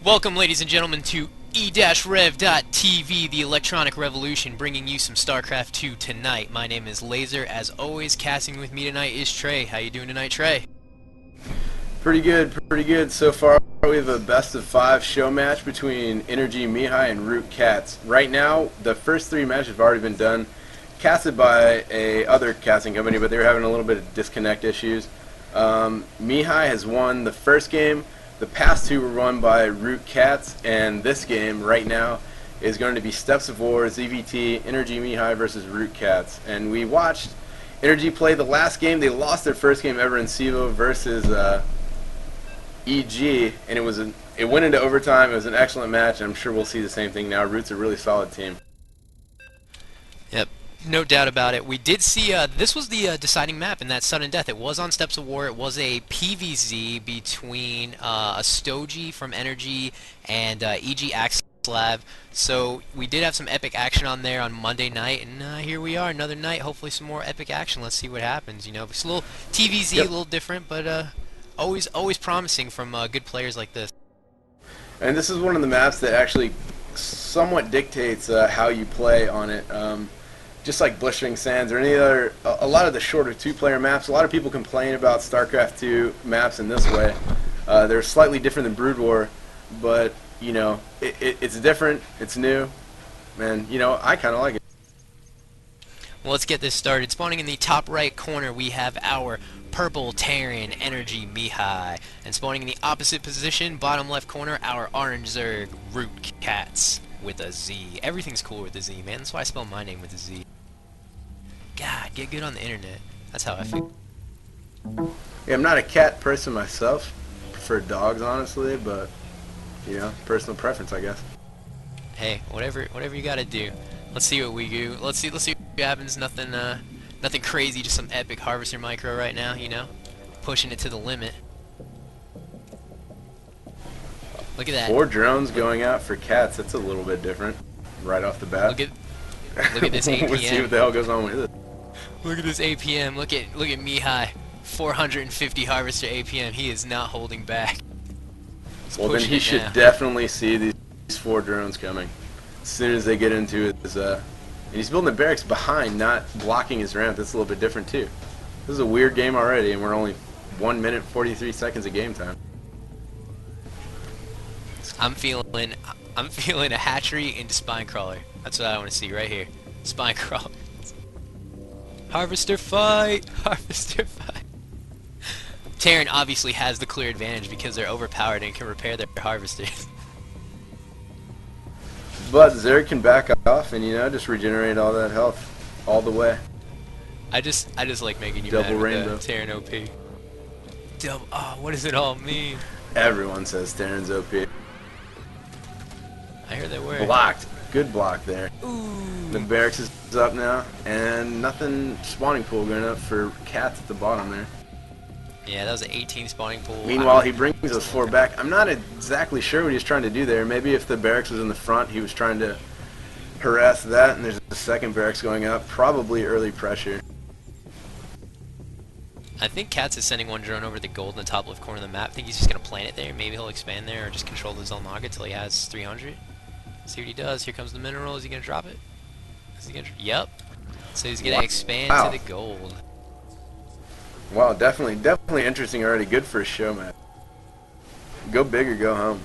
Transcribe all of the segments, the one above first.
Welcome, ladies and gentlemen, to e-rev.tv, the electronic revolution, bringing you some StarCraft 2 tonight. My name is Laser. As always, casting with me tonight is Trey. How you doing tonight, Trey? Pretty good so far. We have a best of 5 show match between Energy Mihai and Root Cats. Right now, the first 3 matches have already been done, casted by a other casting company, but they were having a little bit of disconnect issues. Mihai has won the first game. The past 2 were won by Root Cats, and this game right now is going to be Steps of War, ZVT, Energy Mihai versus Root Cats. And we watched Energy play the last game. They lost their first game ever in CEVO versus EG, and it went into overtime. It was an excellent match, and I'm sure we'll see the same thing now. Root's a really solid team. Yep, no doubt about it. We did see, this was the deciding map in that sudden death. It was on Steps of War. It was a PVZ between a Stogie from Energy and EG Axlab. So we did have some epic action on there on Monday night, and here we are, another night. Hopefully some more epic action. Let's see what happens. You know, it's a little TVZ, Yep. a little different, but always promising from good players like this. And this is one of the maps that actually somewhat dictates how you play on it. Just like Blistering Sands or any other, a lot of the shorter 2-player maps, a lot of people complain about StarCraft 2 maps in this way. They're slightly different than Brood War, but, you know, it's different, it's new, and, you know, I kind of like it. Well, let's get this started. Spawning in the top right corner, we have our purple Terran Energy Mihai. And spawning in the opposite position, bottom left corner, our orange Zerg Root Cats with a Z. Everything's cool with a Z, man. That's why I spell my name with a Z. God, get good on the internet. That's how I feel. Yeah, I'm not a cat person myself. Prefer dogs, honestly, but, you know, personal preference, I guess. Hey, whatever you gotta do. Let's see what we do. Let's see what happens. Nothing crazy. Just some epic harvester micro right now. You know, pushing it to the limit. Look at that. 4 drones going out for cats. That's a little bit different, right off the bat. Look at this APM. We'll see what the hell goes on with it. Look at this APM. Look at Mihai. 450 harvester APM. He is not holding back. Well, then he should definitely see these 4 drones coming as soon as they get into his. And he's building the barracks behind, not blocking his ramp. That's a little bit different too. This is a weird game already, and we're only 1 minute 43 seconds of game time. I'm feeling a hatchery into spine crawler. That's what I want to see right here. Spine crawler. Harvester fight! Harvester fight! Terran obviously has the clear advantage because they're overpowered and can repair their harvesters. But Zerg can back off and, you know, just regenerate all that health all the way. I just like making you Double mad rainbow. with the Terran OP. Oh, what does it all mean? Everyone says Terran's OP. I heard that word. Blocked. Good block there. Ooh. The barracks is up now, and nothing spawning pool going up for cats at the bottom there. Yeah, that was an 18 spawning pool. Meanwhile, he brings those 4 back. I'm not exactly sure what he's trying to do there. Maybe if the barracks was in the front, he was trying to harass that, and there's a second barracks going up. Probably early pressure. I think Cats is sending 1 drone over the gold in the top left corner of the map. I think he's just going to plant it there. Maybe he'll expand there or just control the Zolnaga until he has 300. See what he does. Here comes the mineral. Is he going to drop it? Is he going to? Yep. So he's going to expand to the gold. Wow, definitely interesting already. Good for a show, man. Go big or go home.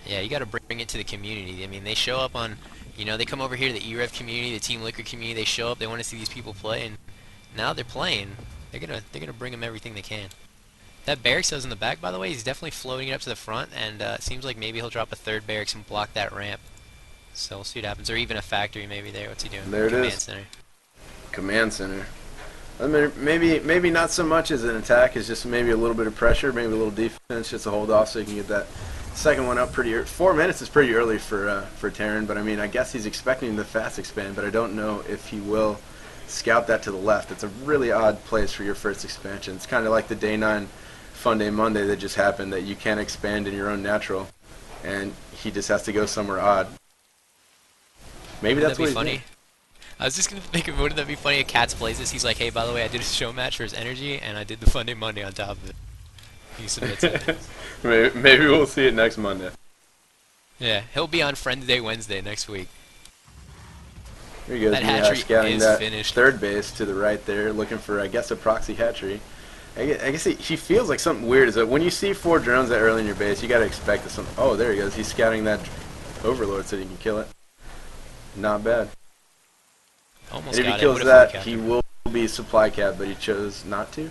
Yeah, you got to bring it to the community. I mean, they show up on, you know, they come over here to the e-rev community, the Team Liquor community. They show up. They want to see these people play, and now they're playing. They're gonna bring them everything they can. That barracks is in the back, by the way. He's definitely floating it up to the front, and it seems like maybe he'll drop a 3rd barracks and block that ramp. So we'll see what happens, or even a factory maybe there. What's he doing? There it Command is. Center. Command center. I mean, maybe not so much as an attack. It's just maybe a little bit of pressure, maybe a little defense, just to hold off so you can get that second one up pretty early. 4 minutes is pretty early for Terran, but I mean, I guess he's expecting the fast expand, but I don't know if he will scout that to the left. It's a really odd place for your first expansion. It's kind of like the Day 9 Fun Day Monday that just happened, that you can't expand in your own natural, and he just has to go somewhere odd. Maybe that's what he's funny. I was just gonna think, wouldn't that be funny if Cats plays this? He's like, hey, by the way, I did a show match for his Energy, and I did the Fun Day Monday on top of it. He submits it. Maybe we'll see it next Monday. Yeah, he'll be on Friend Day Wednesday next week. There he goes, That Mihai hatchery scouting is that finished. third base to the right there, looking for, I guess, a proxy hatchery. I guess he feels like something weird is that when you see 4 drones that early in your base, you got to expect that something. Oh, there he goes. He's scouting that overlord so he can kill it. Not bad. Almost And if got he it. kills What a that, fully he captured. will be supply cap, but he chose not to.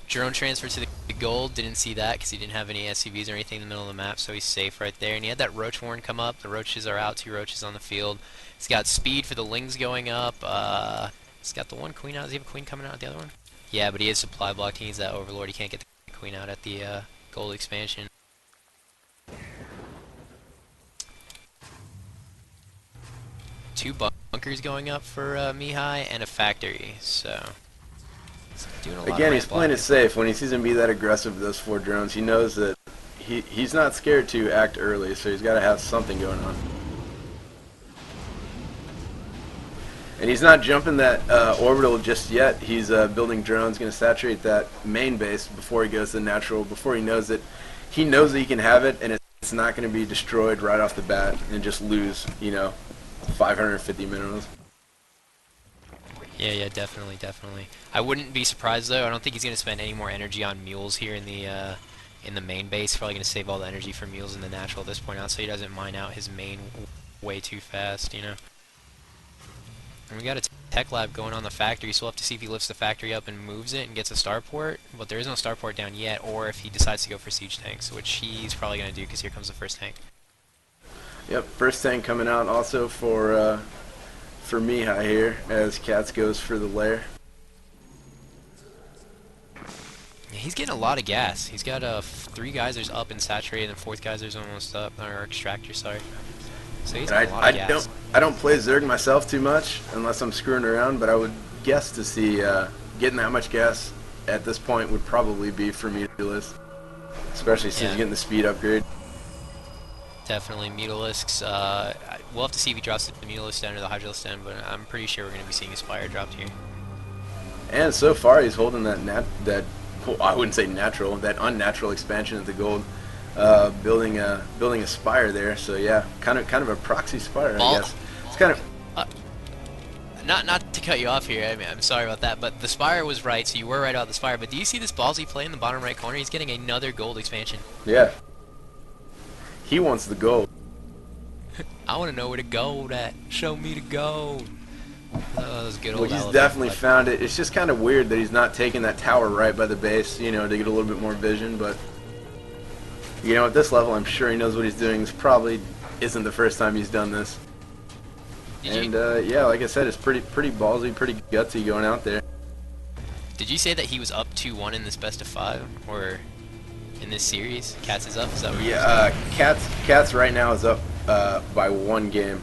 Drone transfer to the gold. Didn't see that because he didn't have any SCVs or anything in the middle of the map, so he's safe right there. And he had that roach warren come up. The roaches are out. 2 roaches on the field. He's got speed for the lings going up. He's got the one queen out. Does he have a queen coming out at the other one? Yeah, but he is supply blocked. He needs that overlord. He can't get the queen out at the gold expansion. Two bunkers going up for Mihai and a factory, so he's doing a lot Again, of he's playing it safe. When he sees him be that aggressive with those 4 drones, he knows that he's not scared to act early, so he's got to have something going on. And he's not jumping that orbital just yet. He's building drones, going to saturate that main base before he goes to the natural, before he knows that he can have it, and it's not going to be destroyed right off the bat and just lose, 550 minerals. Yeah, definitely. I wouldn't be surprised though. I don't think he's going to spend any more energy on mules here in the main base. Probably going to save all the energy for mules in the natural at this point out, so he doesn't mine out his main way too fast, And we got a tech lab going on the factory, so we'll have to see if he lifts the factory up and moves it and gets a starport. But there is no starport down yet, or if he decides to go for siege tanks, which he's probably going to do because here comes the first tank. Yep, first tank coming out also for Mihai here as Cats goes for the lair. Yeah, he's getting a lot of gas. He's got 3 geysers up and saturated, and 4th geyser's almost up, or extractor, sorry. So he's getting a lot of gas. I don't play Zerg myself too much unless I'm screwing around, but I would guess to see getting that much gas at this point would probably be for Mutalisks, especially since he's getting the speed upgrade. Definitely Mutalisks. We'll have to see if he drops the Mutalisk den or the Hydralisk den, but I'm pretty sure we're going to be seeing a Spire dropped here. And so far he's holding that I wouldn't say natural, that unnatural expansion of the gold, building a Spire there. So yeah, kind of a proxy Spire, I guess. It's kind of not to cut you off here. I mean, I'm sorry about that, but the Spire was right. So you were right about the Spire. But do you see this ballsy play in the bottom right corner? He's getting another gold expansion. Yeah. He wants the gold. I want to know where the gold at. Show me the gold. Oh, those good old Well, he's definitely found it. It's just kind of weird that he's not taking that tower right by the base, to get a little bit more vision. But, at this level, I'm sure he knows what he's doing. This probably isn't the first time he's done this. Yeah, like I said, it's pretty ballsy, pretty gutsy going out there. Did you say that he was up 2-1 in this best of 5? Or in this series? Cats is up? Is that what you're saying? Cats right now is up by 1 game.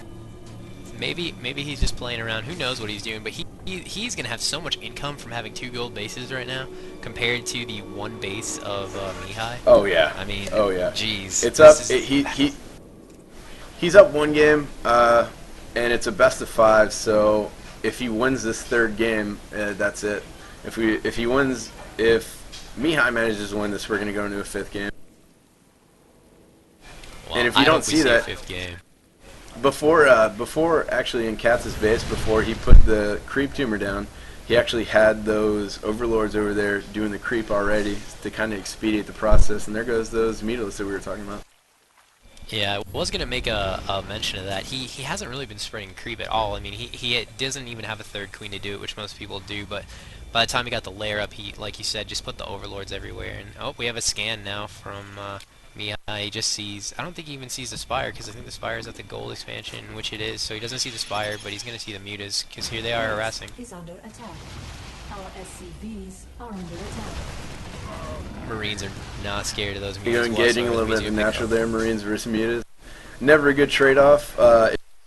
Maybe he's just playing around. Who knows what he's doing? But he's gonna have so much income from having 2 gold bases right now compared to the 1 base of Mihai. Oh yeah. I mean, oh yeah. Jeez. It's up. He's up 1 game, and it's a best of 5. So if he wins this 3rd game, that's it. If Mihai manages to win this, we're gonna go into a 5th game. Well, and if you don't see that, 5th game. Before actually in Katz's base, before he put the creep tumor down, he actually had those overlords over there doing the creep already to kind of expedite the process. And there goes those Mutalisks that we were talking about. Yeah, I was gonna make a mention of that. He hasn't really been spreading creep at all. I mean, he doesn't even have a 3rd queen to do it, which most people do. But by the time he got the lair up, he, like you said, just put the overlords everywhere. And oh, we have a scan now from Mihai. He just sees. I don't think he even sees the Spire because I think the Spire is at the gold expansion, which it is. So he doesn't see the Spire, but he's gonna see the mutas because here they are harassing. Is under attack. Our SCVs are under attack. Marines are not scared of those mutas. You're engaging a little bit of of the natural there, Marines versus mutas. Never a good trade-off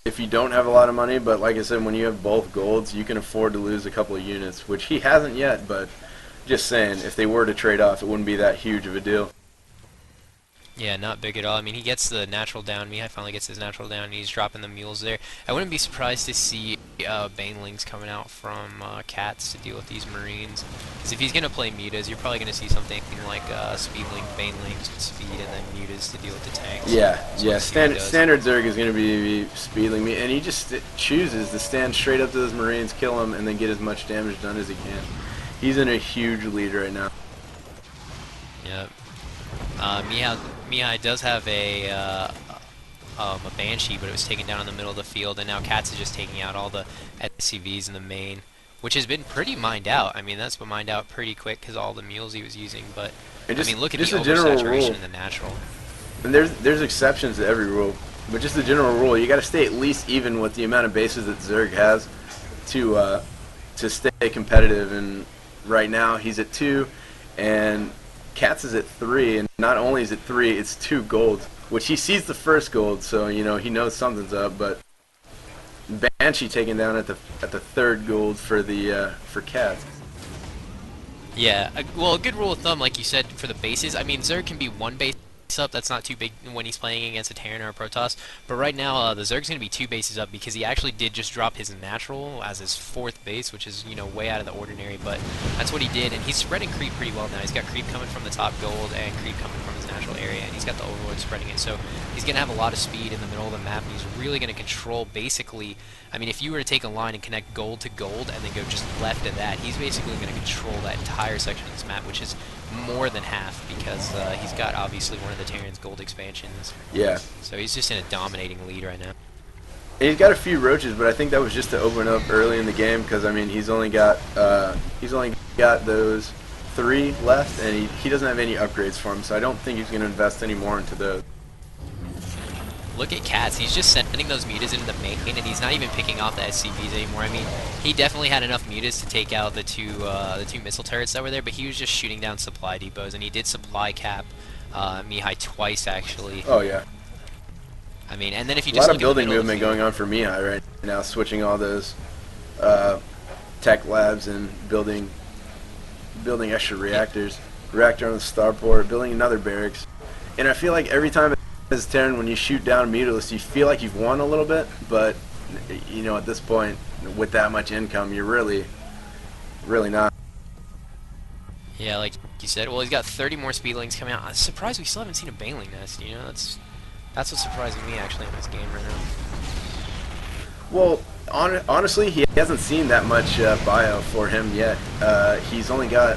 if you don't have a lot of money, but like I said, when you have both golds, you can afford to lose a couple of units, which he hasn't yet, but just saying, if they were to trade off, it wouldn't be that huge of a deal. Yeah, not big at all. I mean, he gets the natural down. Mihai finally gets his natural down, and he's dropping the mules there. I wouldn't be surprised to see banelings coming out from cats to deal with these marines. Because if he's going to play mutas, you're probably going to see something like speedling, banelings, speed, and then mutas to deal with the tanks. Yeah, Just yeah. want to see what he does. Standard Zerg is going to be speeding me, and he just chooses to stand straight up to those marines, kill them, and then get as much damage done as he can. He's in a huge lead right now. Yep. Mihai does have a Banshee, but it was taken down in the middle of the field, and now Cats is just taking out all the SCVs in the main, which has been pretty mined out. I mean, that's been mined out pretty quick because all the mules he was using, but I mean, look at the oversaturation in the natural. And there's exceptions to every rule, but just the general rule, you got to stay at least even with the amount of bases that Zerg has to stay competitive. And right now he's at 2, and Cats is at 3, and not only is it 3, it's 2 gold, which he sees the first gold, so you know he knows something's up. But Banshee taken down at the 3rd gold for the for Cats. Yeah, well, a good rule of thumb, like you said, for the bases. I mean, Zerg can be 1 base up. That's not too big when he's playing against a Terran or a Protoss. But right now, the Zerg's going to be 2 bases up because he actually did just drop his natural as his 4th base, which is, you know, way out of the ordinary. But that's what he did, and he's spreading creep pretty well now. He's got creep coming from the top gold and creep coming from his natural area, and he's got the Overlord spreading it. So he's going to have a lot of speed in the middle of the map, and he's really going to control basically. I mean, if you were to take a line and connect gold to gold and then go just left of that, he's basically going to control that entire section of this map, which is more than half because he's got obviously one of the Terran's gold expansions. Yeah. So he's just in a dominating lead right now. And he's got a few roaches, but I think that was just to open up early in the game because I mean he's only got those 3 left, and he doesn't have any upgrades for him, so I don't think he's going to invest any more into those. Look at Cats. He's just sending those mutas into the main, and he's not even picking off the SCVs anymore. I mean, he definitely had enough mutas to take out the two missile turrets that were there, but he was just shooting down supply depots, and he did supply cap Mihai twice, actually. Oh, yeah. I mean, and then if you A just lot look of building at the movement going on for Mihai right now, switching all those tech labs and building extra reactors. Reactor on the starport, building another barracks. And I feel like every time as Terran, when you shoot down Mutalist, you feel like you've won a little bit, but you know, at this point, with that much income, you're really not. Yeah, like you said, well, he's got 30 more speedlings coming out. I'm surprised we still haven't seen a Baneling nest, you know? That's what's surprising me, actually, in this game right now. Well, honestly, he hasn't seen that much bio for him yet. He's only got,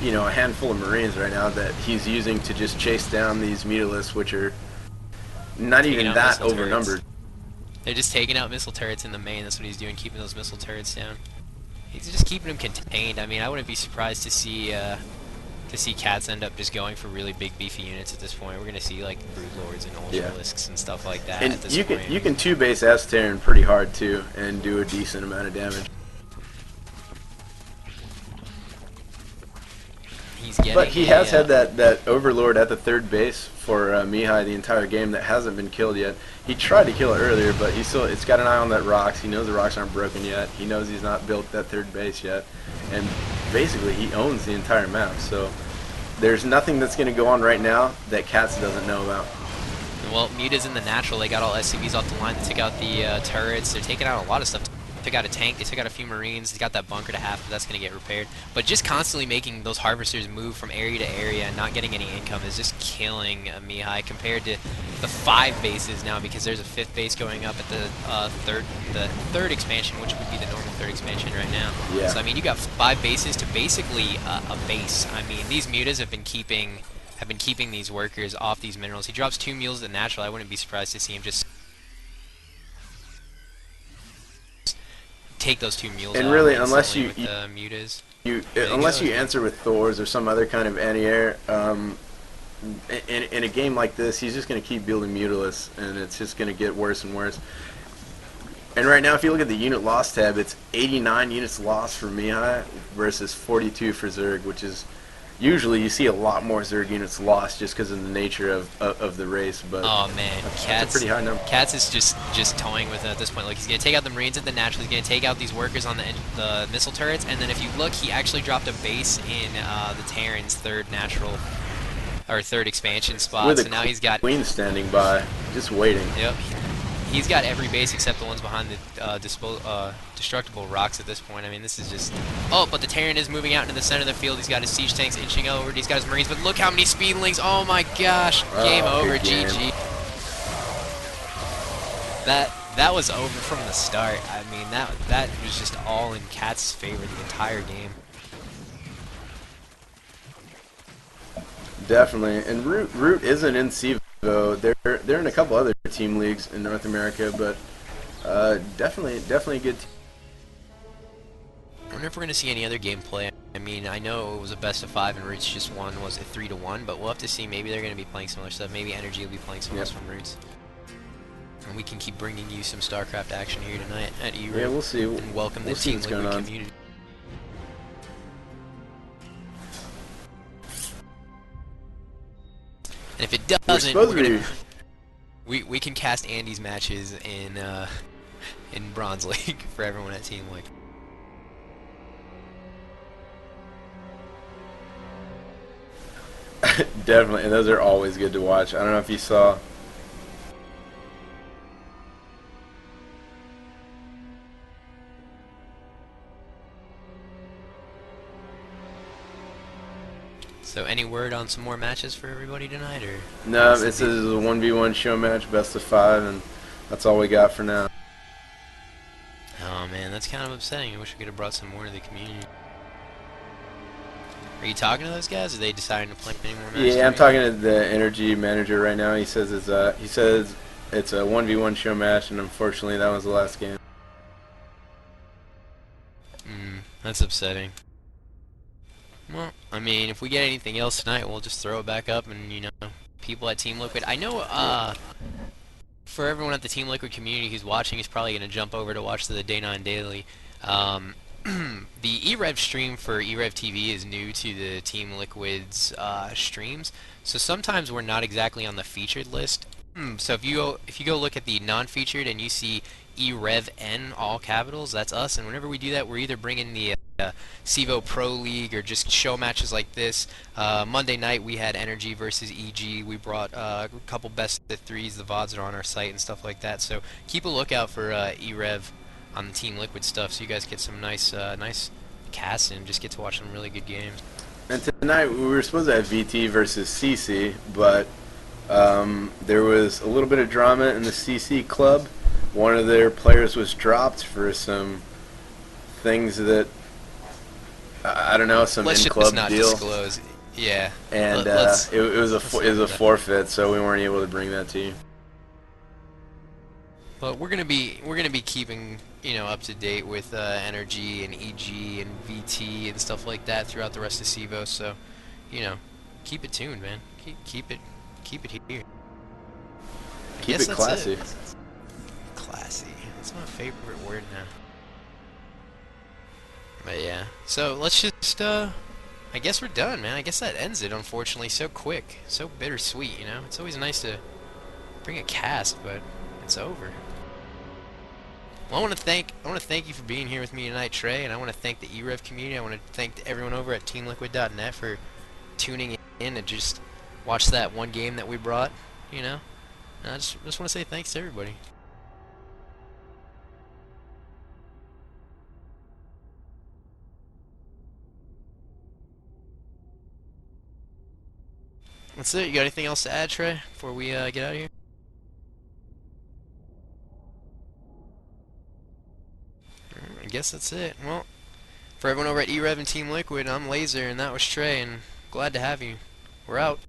you know, a handful of Marines right now that he's using to just chase down these Mutalists, which are not even that overnumbered. They're just taking out missile turrets in the main. That's what he's doing, keeping those missile turrets down. He's just keeping them contained. I mean, I wouldn't be surprised to see Cats end up just going for really big, beefy units at this point. We're going to see like Broodlords and Ultralisks and stuff like that. And at this you point. can 2-base S-Terran pretty hard too, and do a decent amount of damage. But he has had that Overlord at the 3rd base for Mihai the entire game that hasn't been killed yet. He tried to kill it earlier, but it's got an eye on that rocks. He knows the rocks aren't broken yet. He knows he's not built that 3rd base yet. And basically he owns the entire map. So there's nothing that's going to go on right now that Cats doesn't know about. Well, Muta's in the natural. They got all SCVs off the line. They took out the turrets. They're taking out a lot of stuff. They took out a tank. They took out a few Marines. They got that bunker to half, but that's going to get repaired. But just constantly making those harvesters move from area to area and not getting any income is just killing Mihai compared to the 5 bases now, because there's a 5th base going up at the third expansion, which would be the normal 3rd expansion right now. Yeah. So I mean, you got 5 bases to basically a base. I mean, these Mutas have been keeping these workers off these minerals. He drops 2 mules at natural. I wouldn't be surprised to see him just take those 2 mules. And out really, unless with mutas. unless you answer with Thors or some other kind of anti-air, in a game like this, he's just going to keep building Mutalists, and it's just going to get worse and worse. And right now, if you look at the unit loss tab, it's 89 units lost for Mihai versus 42 for Zerg, which is usually you see a lot more Zerg units lost just because of the nature of the race. But oh man, that's a pretty high number. Cats is just toying with it at this point. Like, he's gonna take out the Marines at the natural. He's gonna take out these workers on the missile turrets, and then if you look, he actually dropped a base in the Terran's 3rd natural. or third expansion spot. With So now a he's got, queen standing by, just waiting. yep, he's got every base except the ones behind the destructible rocks at this point. I mean, this is just... Oh, but the Terran is moving out into the center of the field. He's got his siege tanks inching over. He's got his Marines, but look how many speedlings. Oh my gosh. Game Oh, over, good game. GG. That was over from the start. I mean, that was just all in Cat's favor the entire game. Definitely, and Root isn't in CVO. They're in a couple other team leagues in North America, but definitely a good team. I wonder if we're going to see any other gameplay. I mean, I know it was a best of 5 and Roots just won, was it 3-1, but we'll have to see. Maybe they're going to be playing some other stuff. Maybe Energy will be playing some else from Roots. And we can keep bringing you some StarCraft action here tonight at e-rev. Yeah, we'll see. And welcome the Team Liquid community. And if it doesn't, we can cast Andy's matches in Bronze League for everyone at Team Liquid. Definitely, and those are always good to watch. I don't know if you saw. So, any word on some more matches for everybody tonight, or? No, it says it's a 1v1 show match, best of 5, and that's all we got for now. Oh man, that's kind of upsetting. I wish we could have brought some more to the community. Are you talking to those guys? Or are they deciding to play any more matches? Yeah, I'm talking to the energy manager right now. He says it's a 1v1 show match, and unfortunately, that was the last game. That's upsetting. Well, I mean, if we get anything else tonight, we'll just throw it back up, and you know, people at Team Liquid. I know, for everyone at the Team Liquid community who's watching is probably going to jump over to watch the Day 9 Daily. The e-rev stream for e-rev TV is new to the Team Liquid's streams, so sometimes we're not exactly on the featured list. So if you go look at the non-featured and you see e-rev N all capitals, that's us. And whenever we do that, we're either bringing the CVO Pro League or just show matches like this. Monday night we had Energy versus EG. We brought a couple best of threes. The VODs are on our site and stuff like that. So keep a lookout for e-rev on the Team Liquid stuff, so you guys get some nice casts and just get to watch some really good games. And tonight we were supposed to have VT versus CC, but there was a little bit of drama in the CC club. One of their players was dropped for some things that I don't know, some Let's in-club just not deal. Disclose. Yeah. And it was a forfeit, so we weren't able to bring that to you. But we're gonna be keeping, you know, up to date with Energy and EG and VT and stuff like that throughout the rest of CVO. So, you know, keep it tuned, man. Keep it here. Keep it classy. Classy. That's my favorite word now. But yeah. So let's just I guess we're done, man. I guess that ends it, unfortunately, so quick, so bittersweet. You know, it's always nice to bring a cast, but it's over. Well, I want to thank you for being here with me tonight, Trey, and I want to thank the e-rev community. I want to thank everyone over at TeamLiquid.net for tuning in and just watch that one game that we brought. You know, and I just want to say thanks to everybody. That's it. You got anything else to add, Trey, before we get out of here? I guess that's it. Well, for everyone over at e-rev and Team Liquid, I'm Laser, and that was Trey, and glad to have you. We're out.